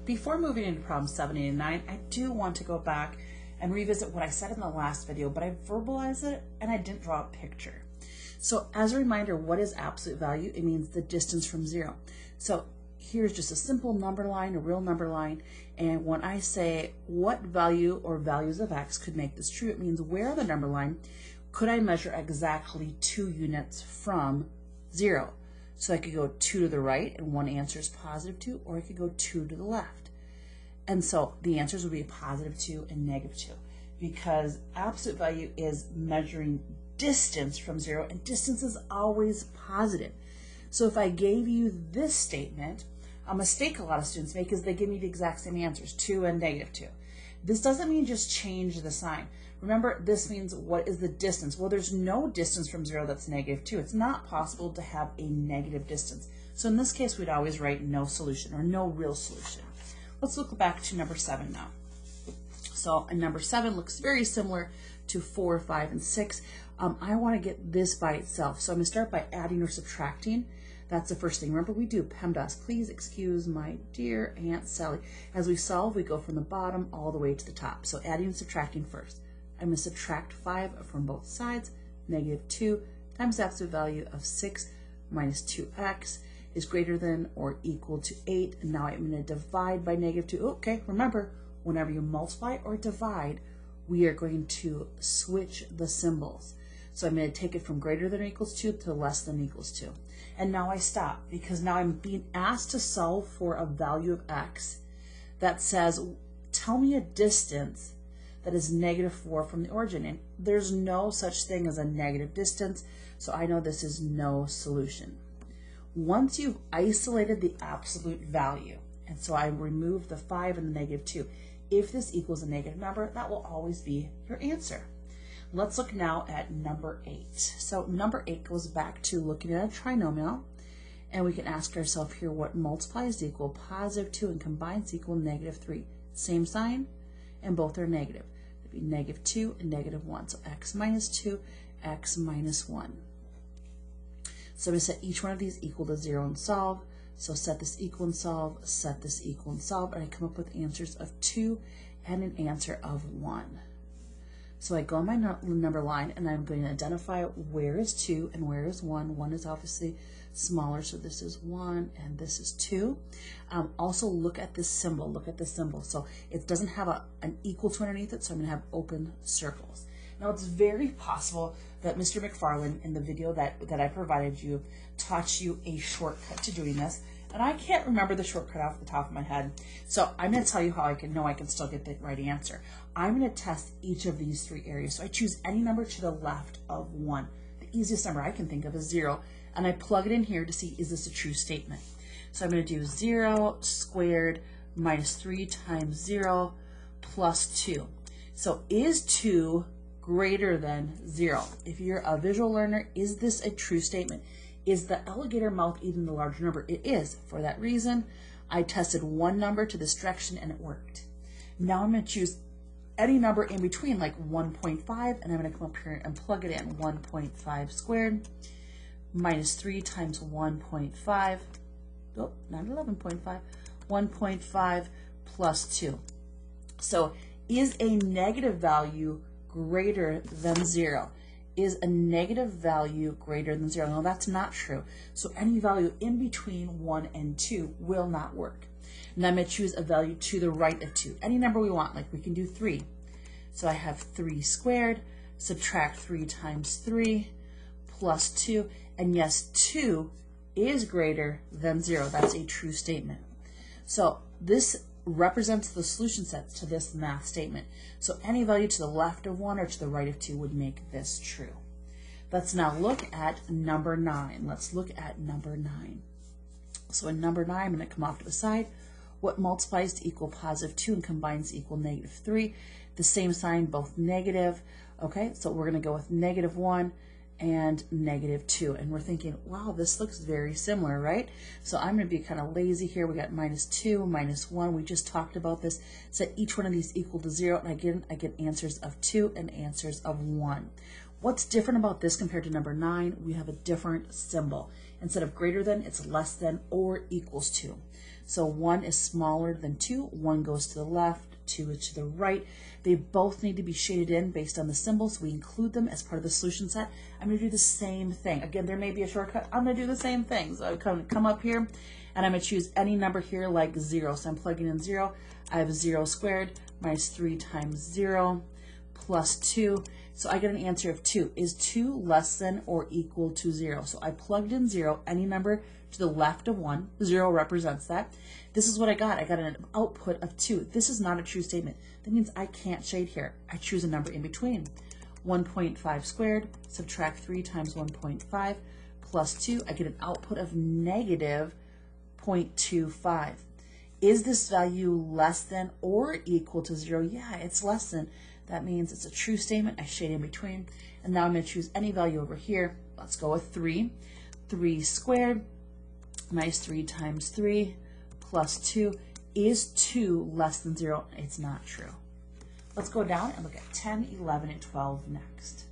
Before moving into problem 7, 8, and 9, I do want to go back and revisit what I said in the last video, but I verbalized it and I didn't draw a picture. So as a reminder, what is absolute value? It means the distance from 0. So here's just a simple number line, a real number line, and when I say what value or values of x could make this true, it means where on the number line could I measure exactly 2 units from 0. So I could go 2 to the right and one answer is positive 2, or I could go 2 to the left. And so the answers would be positive 2 and negative 2, because absolute value is measuring distance from 0, and distance is always positive. So if I gave you this statement, a mistake a lot of students make is they give me the exact same answers, 2 and negative 2. This doesn't mean just change the sign. Remember, this means what is the distance? Well, there's no distance from 0 that's negative 2. It's not possible to have a negative distance. So in this case, we'd always write no solution or no real solution. Let's look back to number 7 now. So number 7 looks very similar to 4, 5, and 6. I want to get this by itself. So I'm going to start by adding or subtracting. That's the first thing. Remember, we do PEMDAS. Please excuse my dear Aunt Sally. As we solve, we go from the bottom all the way to the top. So adding and subtracting first. I'm going to subtract 5 from both sides. Negative 2 times the absolute value of 6 minus 2x is greater than or equal to 8. And now I'm going to divide by negative 2. Okay, remember, whenever you multiply or divide, we are going to switch the symbols. So I'm going to take it from greater than or equals 2 to less than or equals 2. And now I stop, because now I'm being asked to solve for a value of x that says, tell me a distance that is negative 4 from the origin. And there's no such thing as a negative distance, so I know this is no solution. Once you've isolated the absolute value, and so I remove the 5 and the negative 2, if this equals a negative number, that will always be your answer. Let's look now at number 8. So number 8 goes back to looking at a trinomial, and we can ask ourselves here what multiplies to equal positive 2 and combines to equal negative 3. Same sign, and both are negative. It'd be negative 2 and negative 1. So x minus 2, x minus 1. So I'm going to set each one of these equal to 0 and solve. So set this equal and solve, set this equal and solve, and I come up with answers of 2 and an answer of 1. So I go on my number line and I'm going to identify where is 2 and where is 1. 1 is obviously smaller, so this is 1 and this is 2. Also look at this symbol, look at this symbol. So it doesn't have an equal to underneath it, so I'm going to have open circles. Now it's very possible that Mr. McFarland in the video that I provided you taught you a shortcut to doing this. And I can't remember the shortcut off the top of my head. So I'm going to tell you how I can know I can still get the right answer. I'm going to test each of these 3 areas. So I choose any number to the left of 1. The easiest number I can think of is 0. And I plug it in here to see, is this a true statement? So I'm going to do 0 squared minus 3 times 0 plus 2. So is 2 greater than 0? If you're a visual learner, is this a true statement? Is the alligator mouth eating the larger number? It is. For that reason, I tested one number to this direction and it worked. Now I'm going to choose any number in between, like 1.5, and I'm going to come up here and plug it in. 1.5 squared minus 3 times 1.5. Oh, not 11.5. 1.5 plus 2. So is a negative value greater than 0? Is a negative value greater than 0? No, that's not true. So any value in between 1 and 2 will not work. And I'm going to choose a value to the right of 2. Any number we want, like we can do 3. So I have 3 squared, subtract 3 times 3, plus 2. And yes, 2 is greater than 0. That's a true statement. So this represents the solution sets to this math statement. So any value to the left of 1 or to the right of 2 would make this true. Let's now look at number 9. Let's look at number 9. So in number 9, I'm going to come off to the side. What multiplies to equal positive 2 and combines to equal negative 3? The same sign, both negative. Okay, so we're going to go with negative 1 and negative 2. And we're thinking, wow, this looks very similar, right? So I'm going to be kind of lazy here. We got minus 2, minus 1. We just talked about this. Set each one of these equal to 0, and again, I get answers of 2 and answers of 1. What's different about this compared to number 9? We have a different symbol. Instead of greater than, it's less than or equals to. So 1 is smaller than 2. 1 goes to the left, 2 is to the right. They both need to be shaded in based on the symbols, so we include them as part of the solution set. I'm going to do the same thing. Again, there may be a shortcut. I'm going to do the same thing. So I come up here, and I'm going to choose any number here like 0. So I'm plugging in 0. I have 0 squared minus 3 times 0 plus 2. So I get an answer of 2. Is 2 less than or equal to 0? So I plugged in 0, any number to the left of 1. 0 represents that. This is what I got. I got an output of 2. This is not a true statement. That means I can't shade here. I choose a number in between. 1.5 squared, subtract 3 times 1.5 plus 2. I get an output of negative 0.25. Is this value less than or equal to 0? Yeah, it's less than. That means it's a true statement. I shade in between. And now I'm going to choose any value over here. Let's go with 3. 3 squared minus 3 times 3 plus 2. Is 2 less than 0? It's not true. Let's go down and look at 10, 11, and 12 next.